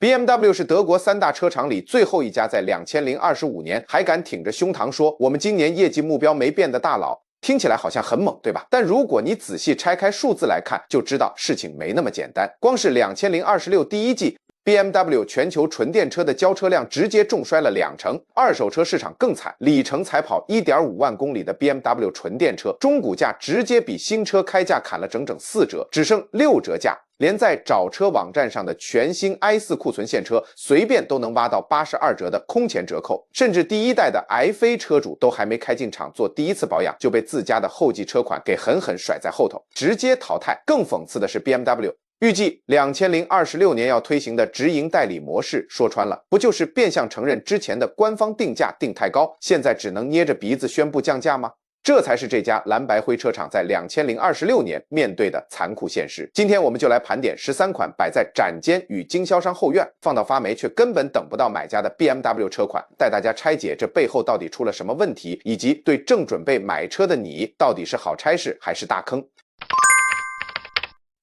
BMW 是德國3大車廠裡最後一家在2025年還敢挺着胸膛說我們今年業績目標沒變的大佬，听起來好像很猛，对吧？但如果你仔細拆開數字來看，就知道事情沒那麼簡單。光是2026第一季 BMW 全球純電車的交車量直接重摔了20%，二手車市場更慘，里程才跑1.5萬公里的 BMW 純電車，中古價直接比新車開價砍了整整4折，只剩6折價。連在找車網站上的全新 i4 庫存現車，隨便都能挖到82折的空前折扣，甚至第一代的 i 車主都還沒開進廠做第一次保養，就被自家的後繼車款給狠狠甩在後頭，直接淘汰。更諷刺的是 BMW。預計2026年要推行的直營代理模式，說穿了，不就是變相承認之前的官方定價定太高，現在只能捏着鼻子宣布降價嗎？這才是這家藍白灰車廠在2026年面對的殘酷現實。今天我們就來盤點13款擺在展間與經銷商後院，放到發霉卻根本等不到買家的 BMW 車款，帶大家拆解這背後到底出了什麼問題，以及對正準備買車的你到底是好差事還是大坑。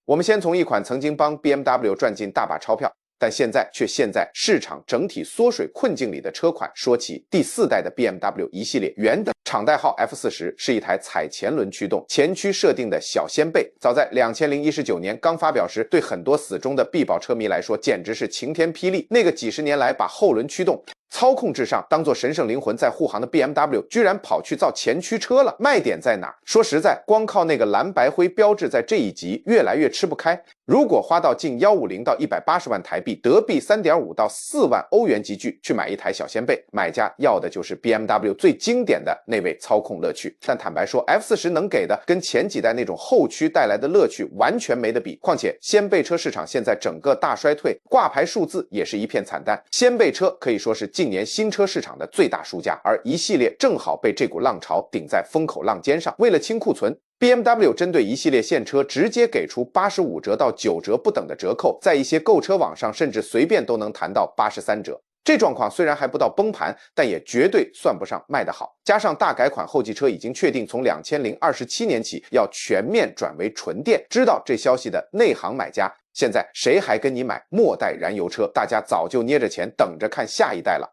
我們先從一款曾經幫 BMW 賺進大把鈔票，但現在卻陷在市場整體縮水困境裡的車款說起。第4代的 BMW 1系列原的厂代號 F40 是一台踩前輪驅動，前驅設定的小掀背，早在2019年剛發表時，对很多死忠的 B 宝車迷來說簡直是晴天霹靂。那個幾十年來把後輪驅動操控至上當做神聖靈魂在護航的 BMW 居然跑去造前驅車了，賣點在哪？說實在，光靠那個藍白灰標誌在這一集越來越吃不開。如果花到近150到180萬台幣，德幣3.5到4萬歐元級距去買一台小掀背，買家要的就是 BMW 最經典的那位操控樂趣。但坦白說 F40 能給的跟前幾代那種后驅帶來的樂趣完全沒得比，況且掀背車市場現在整個大衰退，掛牌數字也是一片慘淡，掀背車可以說是近年新車市场的最大輸家，而1系列正好被這股浪潮頂在风口浪尖上。為了清庫存， BMW 針對1系列現車直接給出85折到9折不等的折扣，在一些購車網上甚至隨便都能談到83折。這狀況雖然還不到崩盤，但也絕對算不上賣得好。加上大改款後繼車已經確定從2027年起要全面轉為純電，知道這消息的內行買家，現在誰還跟你買末代燃油車？大家早就捏着錢等着看下一代了。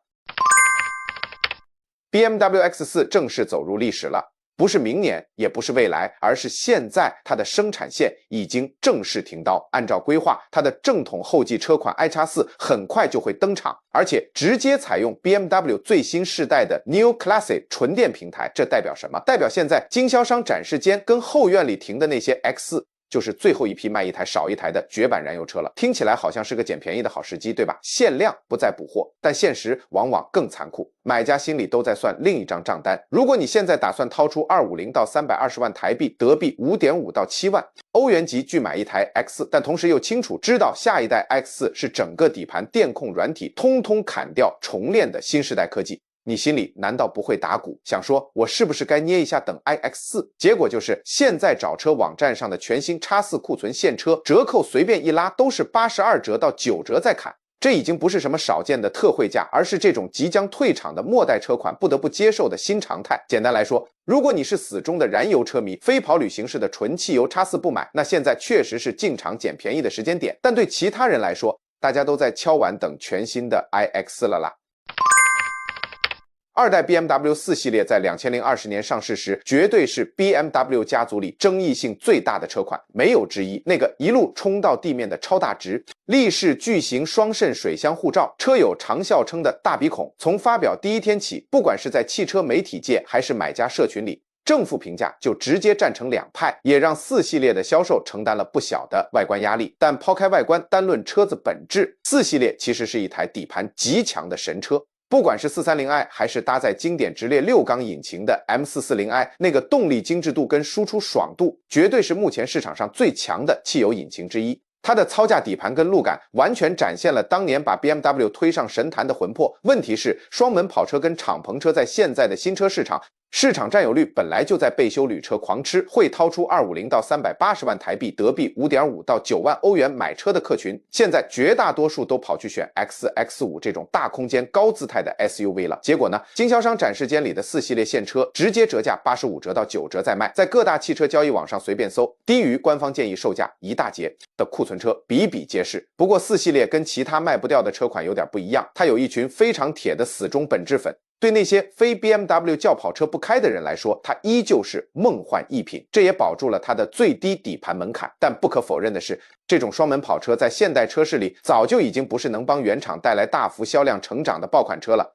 BMW X4 正式走入歷史了。不是明年，也不是未来，而是現在，它的生產線已經正式停刀。按照規劃，它的正統後继車款 iX4 很快就會登場，而且直接採用 BMW 最新世代的 New Classic 純電平台。這代表什麼？代表現在經銷商展示間跟後院裡停的那些 X4就是最後一批賣一台少一台的絕版燃油車了。听起来好像是個撿便宜的好時機，对吧？限量不再補貨，但現實往往更殘酷。買家心裡都在算另一張賬單。如果你現在打算掏出250到320萬台幣，德幣5.5到7萬歐元級去買一台 X4， 但同時又清楚知道下一代 X4 是整個底盤電控軟體通通砍掉重練的新世代科技，你心裡難道不會打鼓，想說我是不是該捏一下等 iX4？ 結果就是現在找車網站上的全新 X4 庫存現車折扣隨便一拉都是82折到9折在砍，這已經不是什麼少見的特惠價，而是這種即將退場的末代車款不得不接受的新常態。簡單來說，如果你是死忠的燃油車迷，非跑旅行式的純汽油 X4 不買，那現在確實是進場撿便宜的時間點。但對其他人來說，大家都在敲碗等全新的 iX 了啦。二代 BMW 4系列在2020年上市時，絕對是 BMW 家族裡爭議性最大的車款，沒有之一。那個一路衝到地面的超大直立式巨型雙腎水箱護罩，車友常笑稱的大鼻孔，從發表第一天起，不管是在汽車媒體界還是買家社群裡，正負評價就直接站成兩派，也讓4系列的銷售承擔了不小的外觀压力。但拋開外觀，單論車子本質，4系列其實是一台底盤極強的神車。不管是 430i 還是搭載經典直列6缸引擎的 M440i， 那個動力精緻度跟輸出爽度絕對是目前市場上最強的汽油引擎之一。它的操駕底盤跟路感完全展現了当年把 BMW 推上神壇的魂魄。問題是，雙門跑車跟敞篷車在現在的新車市場市場占有率本來就在被休旅車狂吃，會掏出250到380萬台幣，德幣5.5到9萬歐元買車的客群，現在絕大多數都跑去選 X、X5 這種大空間高姿態的 SUV 了。結果呢，經銷商展示間裡的4系列現車直接折價85折到9折在賣，在各大汽車交易網上隨便搜，低於官方建議售價一大截的庫存車比比皆是。不過4系列跟其他賣不掉的車款有點不一樣，它有一群非常鐵的死忠本質粉。对那些非 BMW 轿跑車不開的人來說，它依舊是夢幻逸品，這也保住了它的最低底盤門檻。但不可否認的是，這種雙門跑車在現代車市裡早就已經不是能幫原廠帶來大幅銷量成長的爆款车了。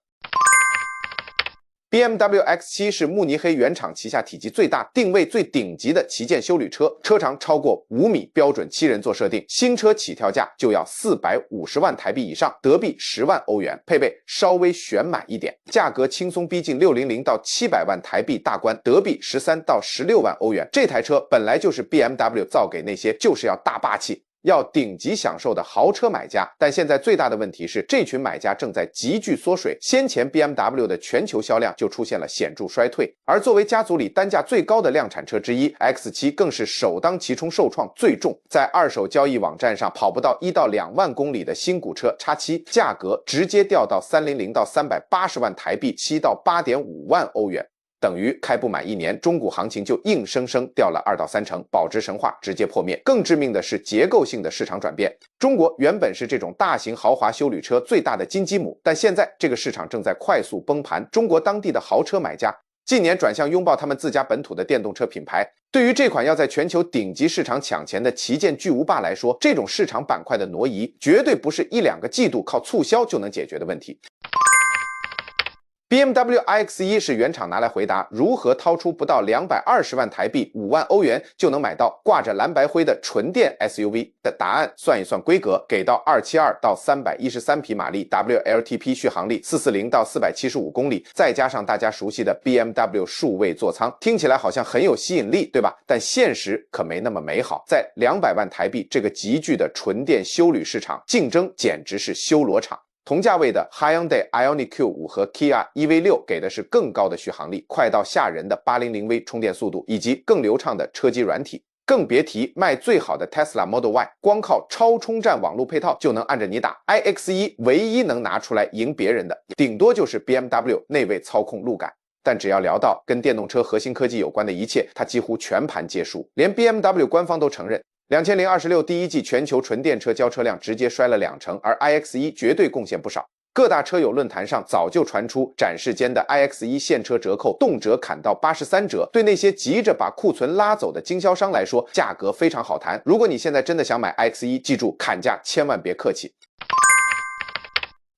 BMW X7 是慕尼黑原厂旗下體積最大、定位最頂級的旗艦休旅車，車長超過5米，標準7人座設定，新車起跳價就要450萬台幣以上，德幣10萬歐元，配備稍微選滿一點，價格輕鬆逼近600到700萬台幣大關，德幣13到16萬歐元。這台車本來就是 BMW 造給那些就是要大霸氣、要頂級享受的豪車買家，但現在最大的問題是，這群買家正在急剧縮水。先前 BMW 的全球銷量就出現了顯著衰退，而作為家族裡單價最高的量產車之一 ，X7 更是首當其冲受創最重。在二手交易網站上跑不到1到2萬公里的新古車 X7， 價格直接掉到300到380萬台幣，7到8.5萬歐元。等於開不滿1年，中古行情就硬生生掉了2到3成，保值神話直接破滅。更致命的是結構性的市場轉變。中國原本是這種大型豪華休旅車最大的金雞母，但現在這個市場正在快速崩盤。中國當地的豪車買家近年轉向擁抱他們自家本土的電動車品牌。對於這款要在全球頂級市場搶錢的旗艦巨無霸來說，這種市場板塊的挪移絕對不是1、2個季度靠促銷就能解決的問題。BMW iX1 是原廠拿來回答如何掏出不到220萬台幣5万歐元就能買到掛着藍白灰的純電 SUV 的答案。算一算規格，給到272到313匹馬力， WLTP 續航力440到475公里，再加上大家熟悉的 BMW 數位座艙，聽起來好像很有吸引力，对吧？但現實可沒那麼美好。在200萬台幣這個極具的純電休旅市場，競爭簡直是修羅場。同價位的 Hyundai Ioniq Q5 和 Kia EV6 給的是更高的續航力，快到嚇人的 800V 充電速度，以及更流暢的車機軟體。更別提賣最好的 Tesla Model Y， 光靠超充站網絡配套就能按着你打。iX1 唯一能拿出來贏別人的，頂多就是 BMW 內位操控路感。但只要聊到跟電動車核心科技有關的一切，它幾乎全盤皆輸。連 BMW 官方都承認，2026第一季全球純電車交車量直接衰了2成，而 iX1 絕對貢獻不少。各大車友論壇上早就傳出展示間的 iX1 現車折扣動輒砍到83折，對那些急着把庫存拉走的經銷商來說，價格非常好談。如果你現在真的想買 iX1， 記住砍價千萬別客氣。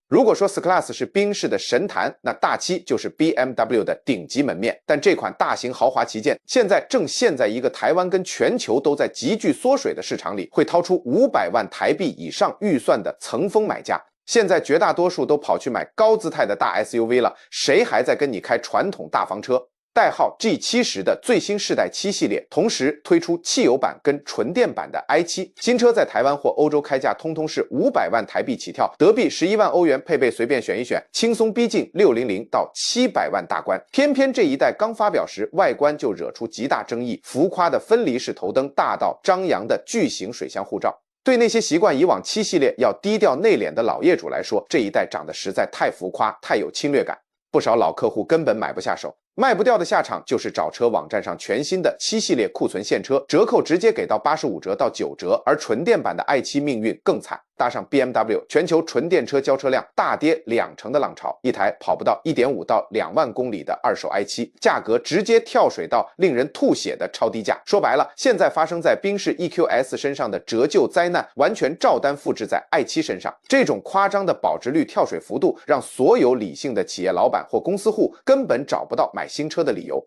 如果說 S-Class 是賓士的神壇，那大七就是 BMW 的頂級門面。但這款大型豪華旗艦現在正陷在一個台灣跟全球都在急劇縮水的市場裡，會掏出500萬台幣以上預算的層峰買家。現在絕大多數都跑去買高姿態的大 SUV 了，誰還在跟你開傳統大房車？代號 G70 的最新世代7系列，同時推出汽油版跟純電版的 i7。新車在台灣或歐洲開價通通是500萬台幣起跳，德幣11萬歐元，配備隨便選一選，輕鬆逼近600到700萬大關。偏偏這一代剛發表時，外觀就惹出極大爭議，浮誇的分離式頭燈大到張揚的巨型水箱護罩。對那些習慣以往7系列要低調內斂的老業主來說，這一代長得實在太浮誇，太有侵略感，不少老客戶根本買不下手。賣不掉的下場就是找車網站上全新的7系列庫存現車，折扣直接給到85折到9折，而純電版的 i7 命運更慘，搭上 BMW 全球純電車交車量大跌2成的浪潮，一台跑不到 1.5到2萬公里的二手 i7， 價格直接跳水到令人吐血的超低價。說白了，現在發生在賓士 EQS 身上的折舊災難，完全照單複製在 i7 身上。這種誇張的保值率跳水幅度，讓所有理性的企業老板或公司戶根本找不到買新車的理由。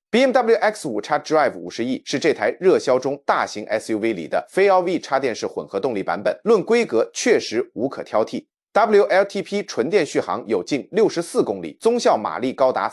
BMW X5 xDrive 50E 是這台熱銷中大型 SUV 裡的非 LV 插電式混合動力版本，論規格確實無可挑剔。WLTP 純電續航有近64公里，綜效馬力高達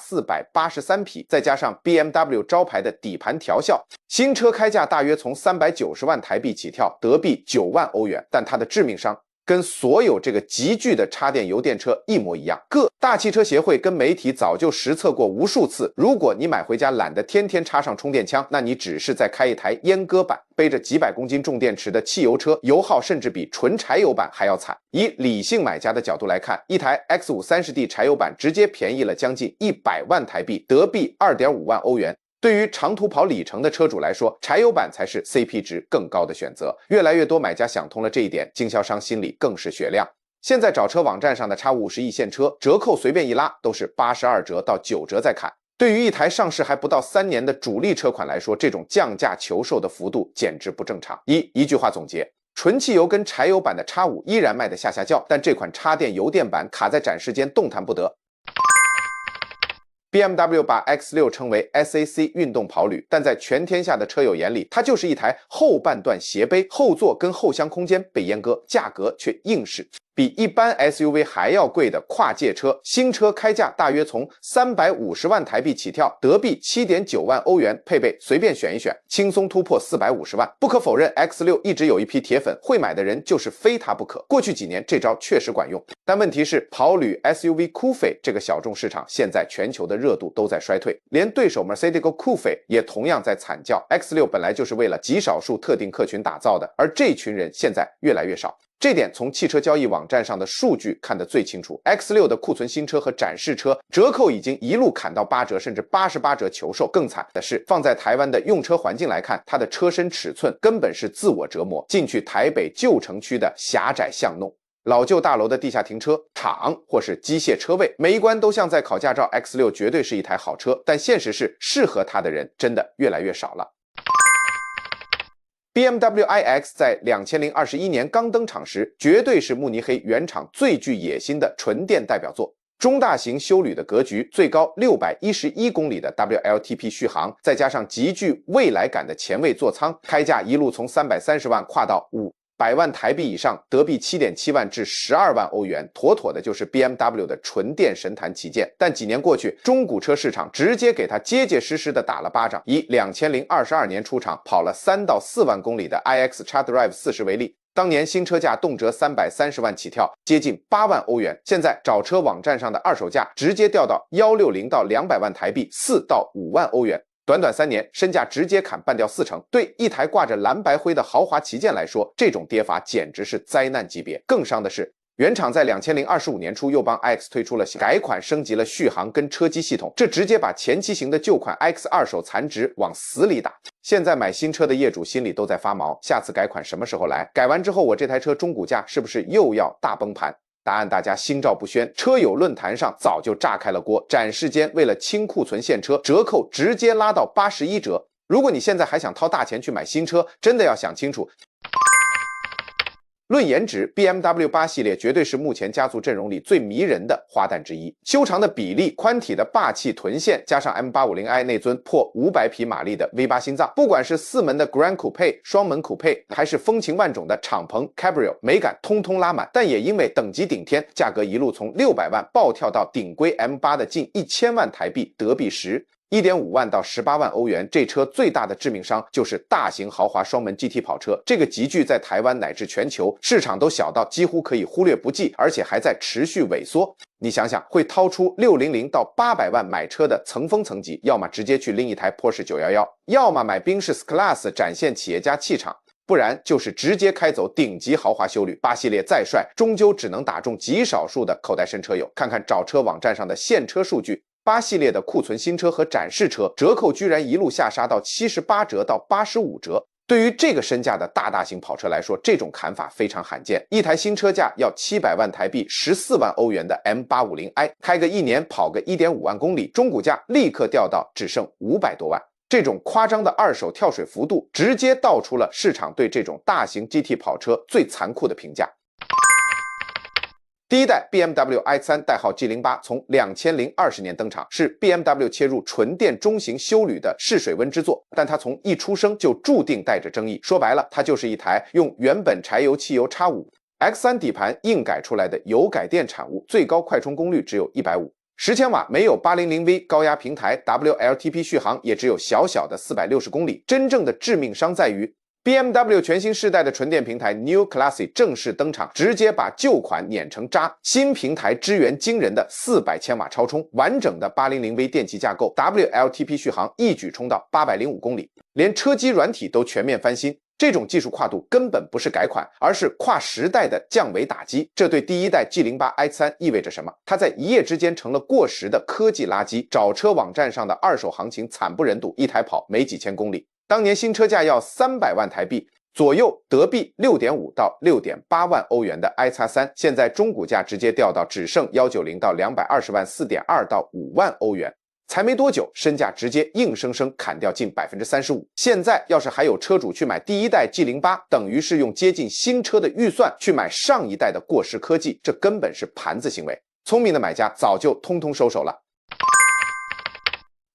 483匹，再加上 BMW 招牌的底盤調校，新車開價大約從390萬台幣起跳，德幣9萬歐元。但它的致命傷跟所有這個級距的插電油電車一模一樣。各大汽車協會跟媒體早就實測過無數次，如果你買回家懶得天天插上充電槍，那你只是在開一台閹割版背着幾百公斤重電池的汽油車，油耗甚至比純柴油版還要慘。以理性買家的角度來看，一台 X5 30D 柴油版直接便宜了將近100萬台幣，得幣2.5萬歐元。对于长途跑里程的車主来说，柴油版才是 CP 值更高的选择。越来越多买家想通了这一点，经销商心里更是雪亮。现在找车网站上的 X50E 现车折扣随便一拉都是82折到9折在砍。对于一台上市还不到3年的主力车款来说，这种降价求售的幅度简直不正常。一句话总结，纯汽油跟柴油版的 X5 依然卖得下叫，但这款插電油電版卡在展示間動彈不得。BMW 把 X6 稱為 SAC 運動跑旅，但在全天下的車友眼裡，它就是一台後半段斜背，後座跟後箱空間被閹割，價格卻硬是比一般 SUV 還要貴的跨界車。新車開價大約從350萬台幣起跳，得幣7.9萬歐元，配備隨便選一選，輕鬆突破450萬。不可否認 ，X6 一直有一批鐵粉，會買的人就是非它不可。過去幾年這招確實管用，但問題是跑旅 SUV 酷飛這個小眾市場現在全球的熱度都在衰退，連對手 Mercedes 酷飛也同樣在慘叫。X6 本來就是為了極少數特定客群打造的，而這群人現在越來越少。這點從汽車交易網站上的數據看得最清楚。X6 的庫存新車和展示車折扣已經一路砍到8折甚至88折求售。更慘的是，放在台灣的用車環境來看，它的車身尺寸根本是自我折磨。進去台北舊城區的狹窄巷弄，老舊大樓的地下停車場或是機械車位，每一關都像在考駕照。X6 絕對是一台好車，但現實是適合它的人真的越來越少了。BMW iX 在2021年剛登場時，絕對是慕尼黑原廠最具野心的純電代表作。中大型休旅的格局，最高611公里的 WLTP 續航，再加上極具未來感的前衛座艙，開價一路從330萬跨到500萬台幣以上，得幣7.7萬至12萬歐元，妥妥的就是 BMW 的純電神壇旗艦。但幾年過去，中古車市場直接給它結結實實的打了巴掌。以2022年出廠跑了3到4萬公里的 iX xDrive 40為例，當年新車價動輒330萬起跳，接近8萬歐元。現在找車網站上的二手價直接掉到160到200萬台幣，4到5萬歐元。短短3年，身價直接砍半掉40%。對一台掛着藍白灰的豪華旗艦來說，這種跌法簡直是災難級別。更傷的是，原廠在2025年初又幫 iX 推出了改款，升級了續航跟車機系統，這直接把前期型的舊款 iX 二手殘值往死裡打。現在買新車的業主心裡都在發毛，下次改款什麼時候來？改完之後，我這台車中古價是不是又要大崩盤？答案大家心照不宣，車友論壇上早就炸開了鍋。展示間為了清庫存現車，折扣直接拉到81折。如果你現在還想掏大錢去買新車，真的要想清楚。論顏值 ，BMW 8系列絕對是目前家族陣容裡最迷人的花旦之一。修長的比例、寬體的霸氣臀線，加上 M850i 那尊破500匹馬力的 V8 心臟，不管是4門的 Grand Coupe、雙門 Coupe， 還是風情萬種的敞篷 Cabrio， 美感通通拉滿。但也因為等級頂天，價格一路從600萬暴跳到頂規 M8 的近1000萬台幣，得幣1.5萬到18萬歐元。這車最大的致命傷就是大型豪華雙門 GT 跑車，這個級距在台灣乃至全球市場都小到幾乎可以忽略不計，而且還在持續萎縮。你想想，會掏出600到800萬買車的層峰層級，要麼直接去拎一台 Porsche 911，要麼買賓士 S-Class 展現企業家氣場，不然就是直接開走頂級豪華休旅。8系列再帥，終究只能打中極少數的口袋深車友。看看找車網站上的現車數據，8系列的庫存新車和展示車折扣居然一路下殺到78折到85折。對於這個身價的大型跑車來說，這種砍法非常罕見。一台新車價要700萬台幣14萬歐元的 M850i， 開個1年跑個1.5萬公里，中古價立刻掉到只剩500多萬。這種誇張的二手跳水幅度，直接道出了市場對這種大型 GT 跑車最殘酷的評價。第一代 BMW i3 代號 G08 從2020年登場，是 BMW 切入純電中型休旅的試水溫之作，但它從一出生就注定帶着爭議。說白了，它就是一台用原本柴油汽油 X5X3 底盤硬改出來的油改電產物，最高快充功率只有150，10千瓦，沒有 800V 高壓平台， WLTP 續航也只有小小的460公里。真正的致命傷在於 BMW 全新世代的纯電平台 New Classic 正式登場，直接把舊款碾成渣。新平台支援驚人的400千瓦超充，完整的 800V 電氣架構 ，WLTP 續航一舉衝到805公里，連車機軟體都全面翻新。這種技術跨度根本不是改款，而是跨時代的降維打擊。這對第一代 G08 X3 意味着什麼？它在一夜之間成了過時的科技垃圾。找車網站上的二手行情慘不忍睹，一台跑沒幾千公里。當年新車價要300萬台幣左右，德幣6.5到6.8萬歐元的 iX3， 現在中古價直接掉到只剩190到220萬，4.2到5萬歐元。才沒多久，身價直接硬生生砍掉近35%。現在要是還有車主去買第一代 G08， 等於是用接近新車的預算去買上一代的過時科技，這根本是盤子行為。聰明的買家早就通通收手了。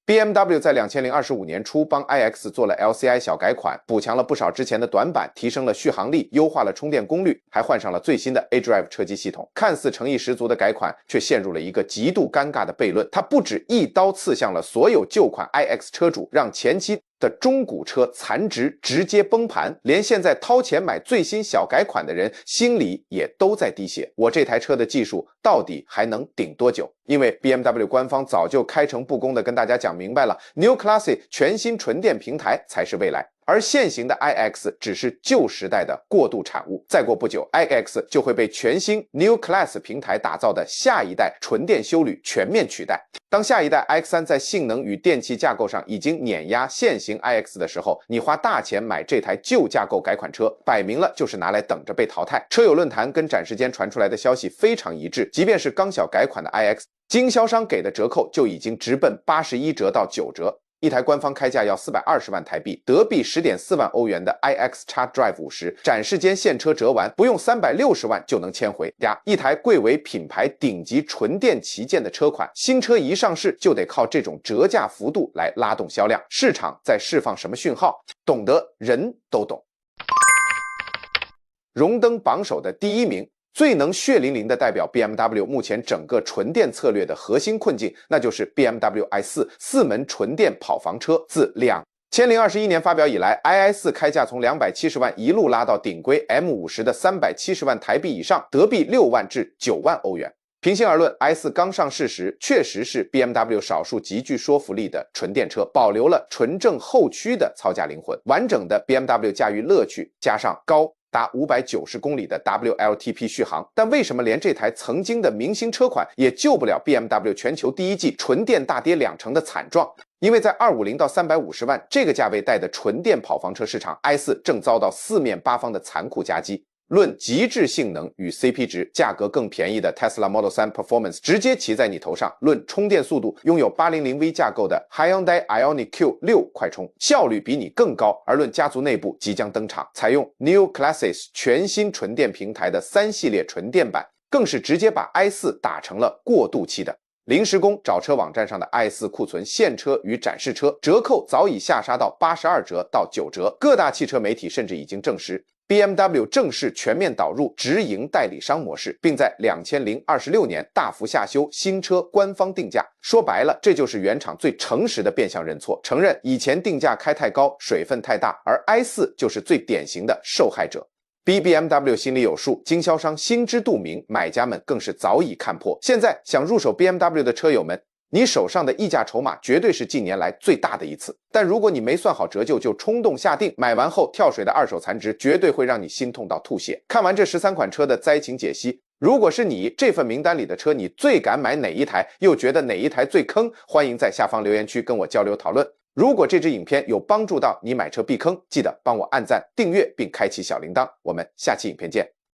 BMW 在2025年初幫 iX 做了 LCI 小改款，補強了不少之前的短板，提升了續航力，優化了充電功率，還換上了最新的 A-Drive 車機系統。看似誠意十足的改款，卻陷入了一個極度尷尬的悖論。它不止一刀刺向了所有舊款 iX 車主，讓前期的中古車殘值直接崩盤，連現在掏錢買最新小改款的人心裡也都在滴血。我這台車的技術到底還能頂多久？因為 BMW 官方早就開誠布公的跟大家講明白了， New Classic 全新純電平台才是未來，而現行的 iX 只是舊時代的過渡產物。再過不久， iX 就會被全新 New Class 平台打造的下一代純電休旅全面取代。當下一代 iX3 在性能與電氣架構上已經碾壓現行 iX 的時候，你花大錢買這台舊架構改款車，擺明了就是拿來等着被淘汰。車友論壇跟展示間傳出來的消息非常一致，即便是剛小改款的 iX， 經銷商給的折扣就已經直奔81折到9折。一台官方開價要420萬台幣，德幣10.4萬歐元的 iX Drive 50，展示間現車折完，不用360萬就能簽回家。一台貴為品牌頂級純電旗艦的車款，新車一上市就得靠這種折價幅度來拉動銷量。市場在釋放什麼訊號？懂得人都懂。榮登榜首的第一名，最能血淋淋地代表 BMW 目前整個純電策略的核心困境，那就是 BMW i4 4門純電跑房車。自2021年發表以來， i4 開價從270萬一路拉到頂規 M50 的370萬台幣以上，德幣6萬至9萬歐元。平心而論， i4 剛上市時確實是 BMW 少數極具說服力的純電車，保留了純正後驅的操駕靈魂，完整的 BMW 駕馭樂趣，加上高達590公里的 WLTP 續航。但為什麼連這台曾經的明星車款也救不了 BMW 全球第一季純電大跌20%的慘狀？因為在250到350萬這個價位帶的純電跑房車市場， i4 正遭到四面八方的殘酷夾擊。論極致性能與 CP 值，價格更便宜的 Tesla Model 3 Performance 直接騎在你頭上。論充電速度，擁有 800V 架構的 Hyundai Ioniq Q6 快充效率比你更高。而論家族內部即將登場採用 New Classic 全新純電平台的3系列純電版，更是直接把 i4 打成了過渡期的臨時工。找車網站上的 i4 庫存現車與展示車折扣早已下殺到82折到9折，各大汽車媒体甚至已經證實BMW 正式全面導入直營代理商模式，並在2026年大幅下修新車官方定價。說白了，這就是原廠最誠實的變相認錯，承認以前定價開太高，水分太大，而 i4 就是最典型的受害者。逼 BMW 心裡有數，經銷商心知肚明，買家們更是早已看破。現在想入手 BMW 的車友們，你手上的溢價籌碼絕對是近年來最大的一次，但如果你沒算好折舊就衝動下定，買完後跳水的二手殘值絕對會讓你心痛到吐血。看完這13款車的災情解析，如果是你這份名單裡的車，你最敢買哪一台，又覺得哪一台最坑？歡迎在下方留言區跟我交流討論。如果這支影片有幫助到你買車避坑，記得幫我按讚、訂閱並開啟小鈴鐺。我們下期影片見。